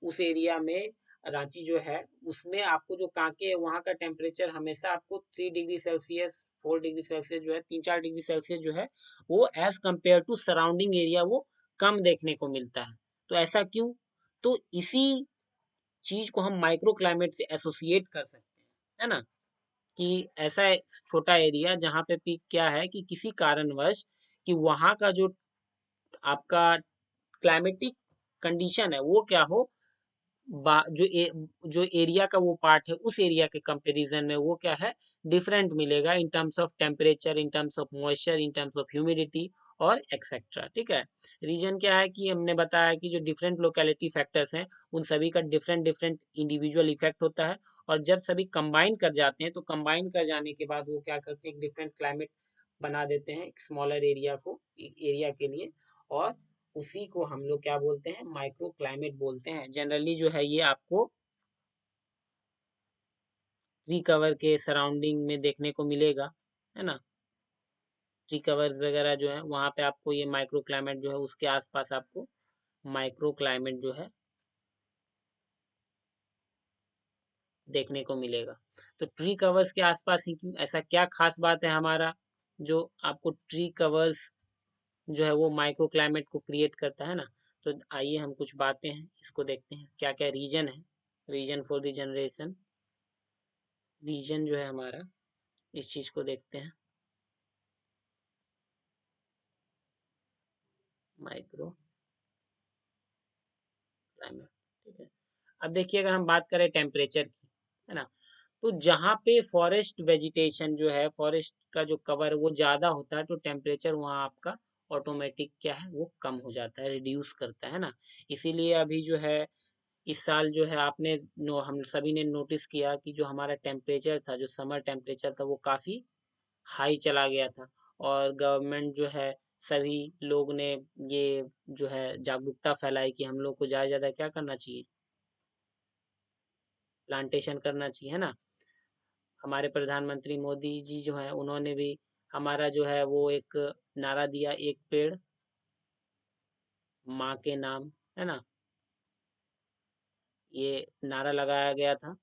उस एरिया में रांची जो है उसमें आपको जो कांके है वहाँ का टेम्परेचर हमेशा आपको 3 डिग्री सेल्सियस, 4 डिग्री सेल्सियस जो है, 3-4 डिग्री सेल्सियस जो है वो as compare to surrounding area वो कम देखने को मिलता है। तो ऐसा क्यों? तो इसी चीज को हम माइक्रो क्लाइमेट से एसोसिएट कर सकते हैं, है ना। कि ऐसा छोटा एरिया जहाँ पे भी क्या है कि किसी कारणवश कि वहाँ का जो आपका क्लाइमेटिक कंडीशन है वो क्या हो, जो एरिया का वो पार्ट है उस एरिया के कंपैरिजन में वो क्या है, डिफरेंट मिलेगा in terms of temperature, in terms of moisture, in terms of humidity और एक्सेट्रा। ठीक है, रीजन क्या है कि हमने बताया कि जो डिफरेंट लोकेलिटी फैक्टर्स हैं उन सभी का डिफरेंट डिफरेंट इंडिविजुअल इफेक्ट होता है, और जब सभी कंबाइन कर जाते हैं तो कंबाइन कर जाने के बाद वो क्या करते हैं, एक डिफरेंट क्लाइमेट बना देते हैं एक स्मॉलर एरिया को, एरिया के लिए। और उसी को हम लोग क्या बोलते हैं, माइक्रो क्लाइमेट बोलते हैं। जनरली जो है ये आपको ट्री कवर के सराउंडिंग में देखने को मिलेगा, है ना। ट्री कवर्स वगैरह जो है वहां पे आपको ये माइक्रो क्लाइमेट जो है उसके आसपास आपको माइक्रो क्लाइमेट जो है देखने को मिलेगा। तो ट्री कवर्स के आसपास ही क्यों, ऐसा क्या खास बात है हमारा जो आपको ट्री कवर्स जो है वो माइक्रो क्लाइमेट को क्रिएट करता है ना। तो आइए हम कुछ बातें हैं इसको देखते हैं क्या क्या रीजन है। Reason for the generation, reason जो है हमारा, इस चीज को देखते हैं, माइक्रो क्लाइमेट। ठीक है, अब देखिए अगर हम बात करें टेम्परेचर की, है ना, तो जहाँ पे फॉरेस्ट वेजिटेशन जो है, फॉरेस्ट का जो कवर वो ज्यादा होता है तो टेम्परेचर वहाँ आपका ऑटोमेटिक क्या है वो कम हो जाता है, रिड्यूस करता है ना। इसीलिए अभी जो है इस साल जो है आपने हम सभी ने नोटिस किया कि जो हमारा टेम्परेचर था, जो समर टेम्परेचर था वो काफी हाई चला गया था। और गवर्नमेंट जो है सभी लोग ने ये जो है जागरूकता फैलाई कि हम लोग को ज्यादा से ज्यादा क्या करना चाहिए, प्लांटेशन करना चाहिए, है ना। हमारे प्रधानमंत्री मोदी जी जो है उन्होंने भी हमारा जो है वो एक नारा दिया, एक पेड़ माँ के नाम, है ना। ये नारा लगाया गया था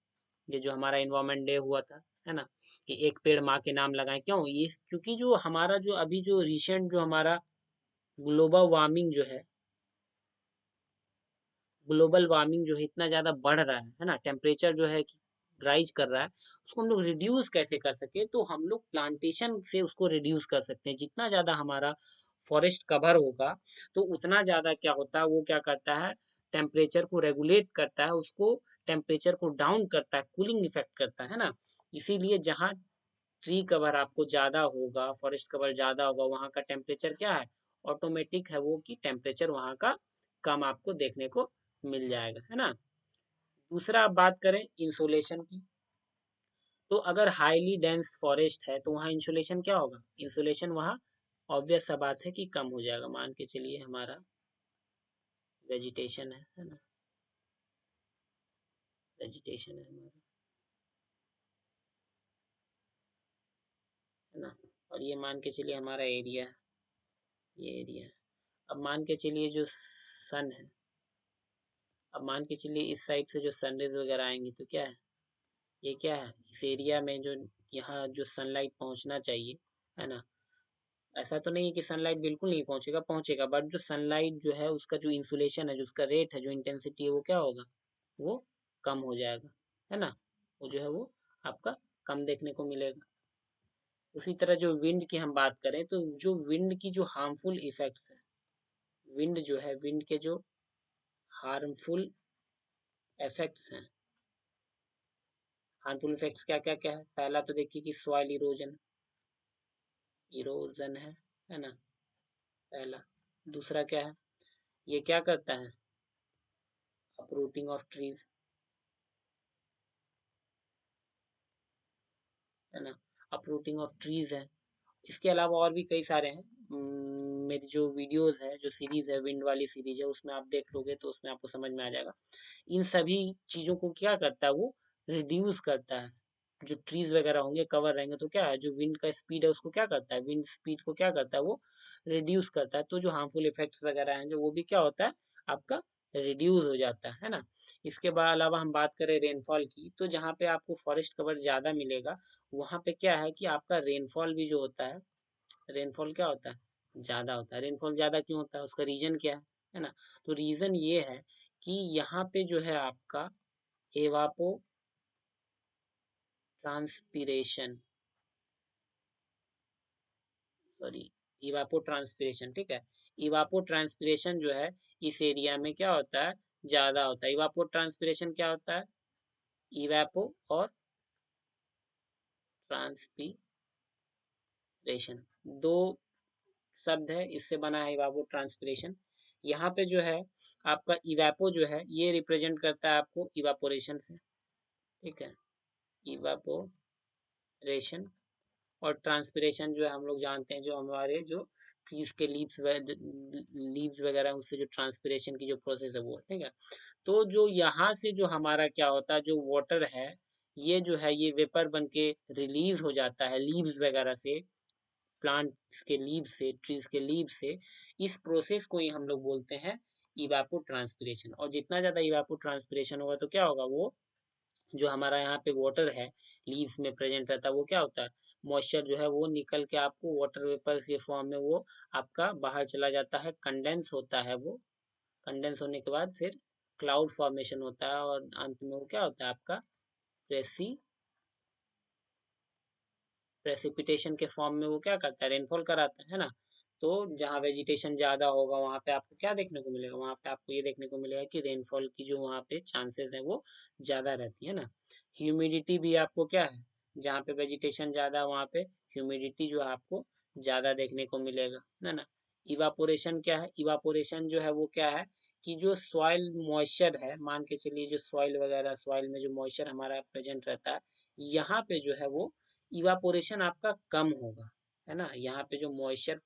ये जो हमारा इन्वायरमेंट डे हुआ था, है ना, कि एक पेड़ माँ के नाम लगाएं, क्यों ये, चूंकि जो हमारा जो अभी जो रिसेंट जो हमारा ग्लोबल वार्मिंग जो है, ग्लोबल वार्मिंग जो है इतना ज्यादा बढ़ रहा है ना, टेम्परेचर जो है राइज कर रहा है, उसको हम लोग रिड्यूस कैसे कर सके, तो हम लोग प्लांटेशन से उसको रिड्यूस कर सकते हैं। जितना ज्यादा हमारा फॉरेस्ट कवर होगा, तो उतना ज्यादा क्या होता है, वो क्या करता है, टेम्परेचर को रेगुलेट करता है, उसको टेम्परेचर को डाउन करता है, कूलिंग इफेक्ट करता है ना। इसीलिए जहाँ ट्री कवर आपको ज्यादा होगा, फॉरेस्ट कवर ज्यादा होगा, वहाँ का टेम्परेचर क्या है, ऑटोमेटिक है वो, कि टेम्परेचर वहाँ का कम आपको देखने को मिल जाएगा, है ना। दूसरा आप बात करें इंसोलेशन की, तो अगर हाईली डेंस फॉरेस्ट है तो वहाँ इंसोलेशन क्या होगा, इंसोलेशन वहाँ ऑब्वियस सा बात है कि कम हो जाएगा। मान के चलिए हमारा वेजिटेशन है ना, वेजिटेशन है हमारा, है ना, और ये मान के चलिए हमारा एरिया, ये एरिया है। अब मान के चलिए जो सन है, अब मान के चलिए इस साइड से जो सनरेज वगैरह आएंगी, तो क्या है, ये क्या है, इस एरिया में जो यहाँ जो सनलाइट पहुंचना चाहिए, है ना, ऐसा तो नहीं है कि सनलाइट बिल्कुल नहीं पहुंचेगा, पहुंचेगा, बट जो सनलाइट जो है उसका जो इंसुलेशन है, जो उसका रेट है, जो इंटेंसिटी है, वो क्या होगा, वो कम हो जाएगा, है ना, वो जो है वो आपका कम देखने को मिलेगा। उसी तरह जो विंड की हम बात करें, तो जो विंड की जो हार्मफुल इफेक्ट्स है, विंड जो है, विंड के जो हार्मफुल इफेक्ट्स हैं, हार्मफुल इफेक्ट्स क्या क्या क्या है, पहला तो देखिए कि सॉइल इरोजन, इरोजन है ना, पहला। दूसरा क्या है, ये क्या करता है, अपरूटिंग ऑफ ट्रीज, है ना, अपरूटिंग ऑफ ट्रीज है। इसके अलावा और भी कई सारे हैं। मेरी जो वीडियोस है, जो सीरीज है, विंड वाली सीरीज है, उसमें आप देख लोगे तो उसमें आपको समझ में आ जाएगा। इन सभी चीजों को क्या करता है, वो रिड्यूस करता है। जो ट्रीज वगैरह होंगे, कवर रहेंगे, तो क्या है, जो विंड का स्पीड है उसको क्या करता है, विंड स्पीड को क्या करता है, वो रिड्यूस करता है। तो जो हार्मफुल इफेक्ट्स वगैरह हैं, जो वो भी क्या होता है, आपका रिड्यूस हो जाता है ना। इसके बाद अलावा हम बात करें रेनफॉल की, तो जहाँ पे आपको फॉरेस्ट कवर ज्यादा मिलेगा, वहां पे क्या है कि आपका रेनफॉल भी जो होता है, रेनफॉल क्या होता है, ज्यादा होता है। रेनफॉल ज्यादा क्यों होता है, उसका रीजन क्या है ना, तो रीजन ये है कि यहाँ पे जो है आपका एवापो ट्रांसपीरेशन, सॉरी, इवापो ट्रांसपीरेशन, ठीक है, इवापो ट्रांसपीरेशन जो है इस एरिया में क्या होता है, ज्यादा होता है। इवापो ट्रांसपीरेशन क्या होता है, इवापो और ट्रांसपीरेशन, दो शब्द है, इससे बना है इवापो ट्रांसपीरेशन। यहाँ पे जो है आपका इवापो जो है, ये रिप्रेजेंट करता है आपको इवापोरेशन से, ठीक है, इवापोरेशन। और ट्रांसपीरेशन जो है हम लोग जानते हैं, जो हमारे जो ट्रीज के लीव्स वगैरह उससे जो ट्रांसपीरेशन की जो प्रोसेस है वो, ठीक है। तो जो यहाँ से जो हमारा क्या होता है, जो वाटर है, ये जो है ये वेपर बन के रिलीज हो जाता है लीव्स वगैरह से, प्लांट्स के लीव से, ट्रीज के लीव से। इस प्रोसेस को ही हम लोग बोलते हैं इवापो ट्रांसपीरेशन। और जितना ज्यादा इवापो ट्रांसपीरेशन होगा, तो क्या होगा, वो जो हमारा यहाँ पे वाटर है, लीव्स में प्रेजेंट रहता है, वो क्या होता है, मॉइस्चर जो है वो निकल के आपको वाटर वेपर के फॉर्म में वो आपका बाहर चला जाता है, कंडेंस होता है वो। कंडेंस होने के बाद फिर क्लाउड फॉर्मेशन होता है, और अंत में वो क्या होता है आपका प्रेसी प्रेसिपिटेशन के फॉर्म में वो क्या करता है, रेनफॉल कराता है ना। तो जहाँ वेजिटेशन ज्यादा होगा, वहां पे आपको क्या देखने को मिलेगा, वहां पे आपको ये देखने को मिलेगा कि रेनफॉल की जो वहां पे चांसेस है वो ज्यादा रहती है ना। ह्यूमिडिटी भी आपको क्या है, जहाँ पे वेजिटेशन ज्यादा है वहां पे ह्यूमिडिटी जो है आपको ज्यादा देखने को मिलेगा, है ना। इवापोरेशन क्या है, इवापोरेशन जो है वो क्या है, कि जो सॉइल मॉइस्चर है, मान के चलिए जो सॉइल वगैरह, सॉइल में जो मॉइस्चर हमारा प्रेजेंट रहता है, यहाँ पे जो है वो इवापोरेशन आपका कम होगा, है ना। यहाँ पे जो मॉइस्चर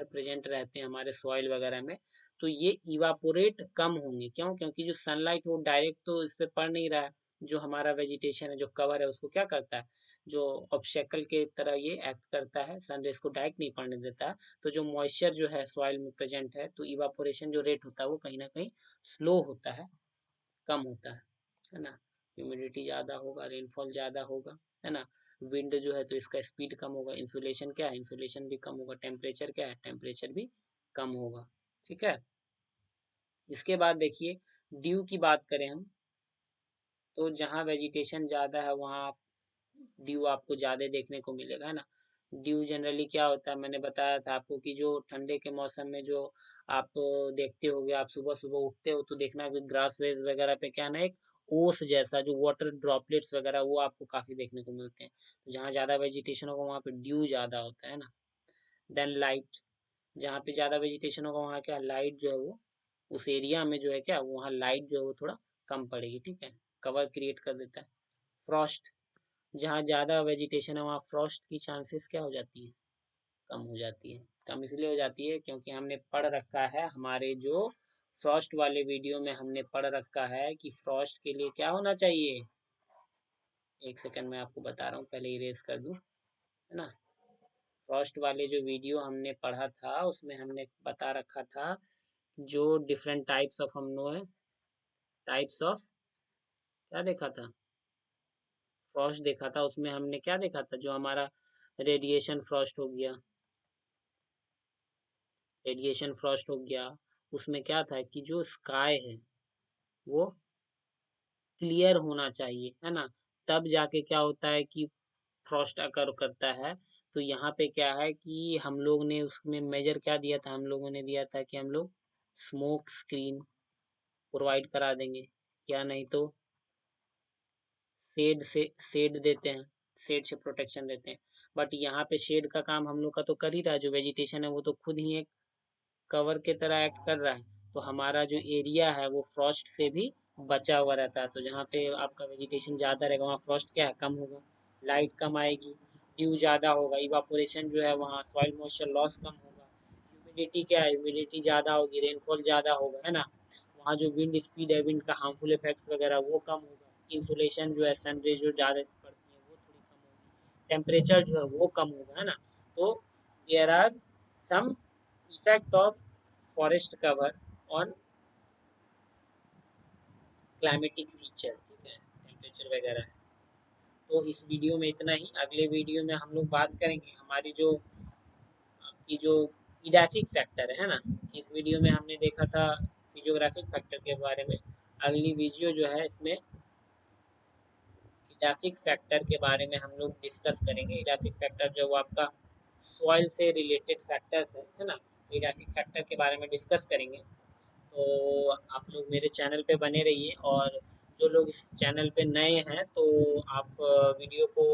प्रेजेंट रहते हैं हमारे सॉइल वगैरह में, तो ये इवापोरेट कम होंगे, क्यों, क्योंकि जो सनलाइट वो डायरेक्ट तो इस पे पड़ नहीं रहा है। जो हमारा वेजिटेशन है, जो कवर है, उसको क्या करता है, जो ऑब्स्टेकल के तरह ये एक्ट करता है, सनरेज को डायरेक्ट नहीं पड़ने देता है। तो जो मॉइस्चर जो है सॉइल में प्रेजेंट है, तो इवापोरेशन जो रेट होता है वो कहीं ना कहीं स्लो होता है, कम होता है। है ना, ह्यूमिडिटी ज़्यादा होगा, रेनफॉल ज़्यादा होगा, है ना, विंड जो है तो इसका स्पीड कम होगा, इंसुलेशन क्या है, इंसुलेशन भी कम होगा, टेम्परेचर क्या है, टेम्परेचर भी कम होगा। ठीक है, इसके बाद देखिए ड्यू की बात करें हम, तो जहाँ वेजिटेशन ज़्यादा है वहाँ ड्यू आपको ज़्यादा देखने को मिलेगा, है ना। ड्यू जनरली क्या होता है, मैंने बताया था आपको कि जो ठंडे के मौसम में जो आप देखते होगे, आप सुबह सुबह उठते हो तो देखना कि ग्रास वेज वगैरह पे क्या ना एक ओस जैसा जो वाटर ड्रॉपलेट्स वगैरह वो आपको काफी देखने को मिलते हैं। तो जहाँ ज्यादा वेजिटेशन होगा वहाँ पे ड्यू ज्यादा होता है ना। देन लाइट, जहाँ पे ज्यादा वेजिटेशन होगा वहाँ क्या लाइट जो है वो उस एरिया में जो है क्या वहाँ लाइट जो है वो थोड़ा कम पड़ेगी। ठीक है, कवर क्रिएट कर देता है। फ्रॉस्ट, जहाँ ज़्यादा वेजिटेशन है वहाँ फ्रॉस्ट की चांसेस क्या हो जाती है, कम हो जाती है। कम इसलिए हो जाती है क्योंकि हमने पढ़ रखा है हमारे जो फ्रॉस्ट वाले वीडियो में हमने पढ़ रखा है कि फ्रॉस्ट के लिए क्या होना चाहिए। एक सेकंड में आपको बता रहा हूँ, पहले इरेज कर दूँ, है ना। फ्रॉस्ट वाले जो वीडियो हमने पढ़ा था उसमें हमने बता रखा था जो डिफरेंट टाइप्स ऑफ हमने टाइप्स ऑफ क्या देखा था, फ्रॉस्ट देखा था। उसमें हमने क्या देखा था, जो हमारा रेडिएशन फ्रॉस्ट हो गया, रेडिएशन फ्रॉस्ट हो गया, उसमें क्या था कि जो स्काई है वो क्लियर होना चाहिए, है ना, तब जाके क्या होता है कि फ्रॉस्ट अकर करता है। तो यहाँ पे क्या है कि हम लोग ने उसमें मेजर क्या दिया था, हम लोगों ने दिया था कि हम लोग स्मोक स्क्रीन प्रोवाइड करा देंगे, या नहीं तो शेड से शेड देते हैं, शेड से प्रोटेक्शन देते हैं। बट यहाँ पे शेड का काम हम लोग का तो कर ही रहा है, जो वेजिटेशन है वो तो खुद ही एक कवर के तरह एक्ट कर रहा है। तो हमारा जो एरिया है वो फ्रॉस्ट से भी बचा हुआ रहता है। तो जहाँ पे आपका वेजिटेशन ज़्यादा रहेगा वहाँ फ्रॉस्ट क्या है, कम होगा, लाइट कम आएगी, ड्यू ज़्यादा होगा, इवापोरेशन जो है वहाँ सॉइल मॉइस्चर लॉस कम होगा, ह्यूमिडिटी क्या है, ह्यूमिडिटी ज़्यादा होगी, रेनफॉल ज़्यादा होगा, है ना। वहाँ जो विंड स्पीड है, विंड का हार्मफुल इफेक्ट्स वगैरह वो कम होगा, इंसुलेशन जो है सन रेज जो ज़्यादा पड़ती है वो थोड़ी कम होगी, टेम्परेचर जो है वो कम होगा, है ना। तो there are some effect of forest cover on climatic features. ठीक है, टेम्परेचर वगैरह। तो इस वीडियो में इतना ही, अगले वीडियो में हम लोग बात करेंगे हमारी जो आपकी जो इडाफिक फैक्टर है ना। इस वीडियो में हमने देखा था फिजियोग्राफिक फैक्टर के बारे में, अगली वीडियो जो है इसमें इडाफिक फैक्टर के बारे में हम लोग डिस्कस करेंगे। इडाफिक फैक्टर जो वो आपका सॉइल से रिलेटेड फैक्टर्स है ना, इडाफिक फैक्टर के बारे में डिस्कस करेंगे। तो आप लोग मेरे चैनल पे बने रहिए, और जो लोग इस चैनल पे नए हैं तो आप वीडियो को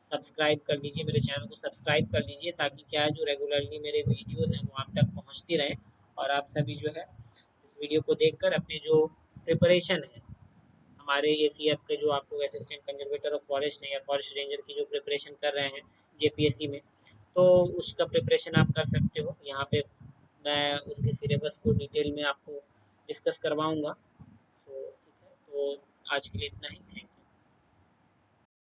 सब्सक्राइब कर लीजिए, मेरे चैनल को सब्सक्राइब कर लीजिए, ताकि क्या है जो रेगुलरली मेरे वीडियोज हैं वो आप तक पहुंचती रहें, और आप सभी जो है इस वीडियो को देखकर अपने जो प्रिपरेशन है हमारे एसीएफ के, जो आप लोग असिस्टेंट कंजर्वेटर ऑफ फॉरेस्ट हैं या फॉरेस्ट रेंजर की जो प्रिपरेशन कर रहे हैं जेपीएससी में, तो उसका प्रिपरेशन आप कर सकते हो। यहाँ पे मैं उसके सिलेबस को डिटेल में आपको डिस्कस करवाऊंगा। तो ठीक है, तो आज के लिए इतना ही।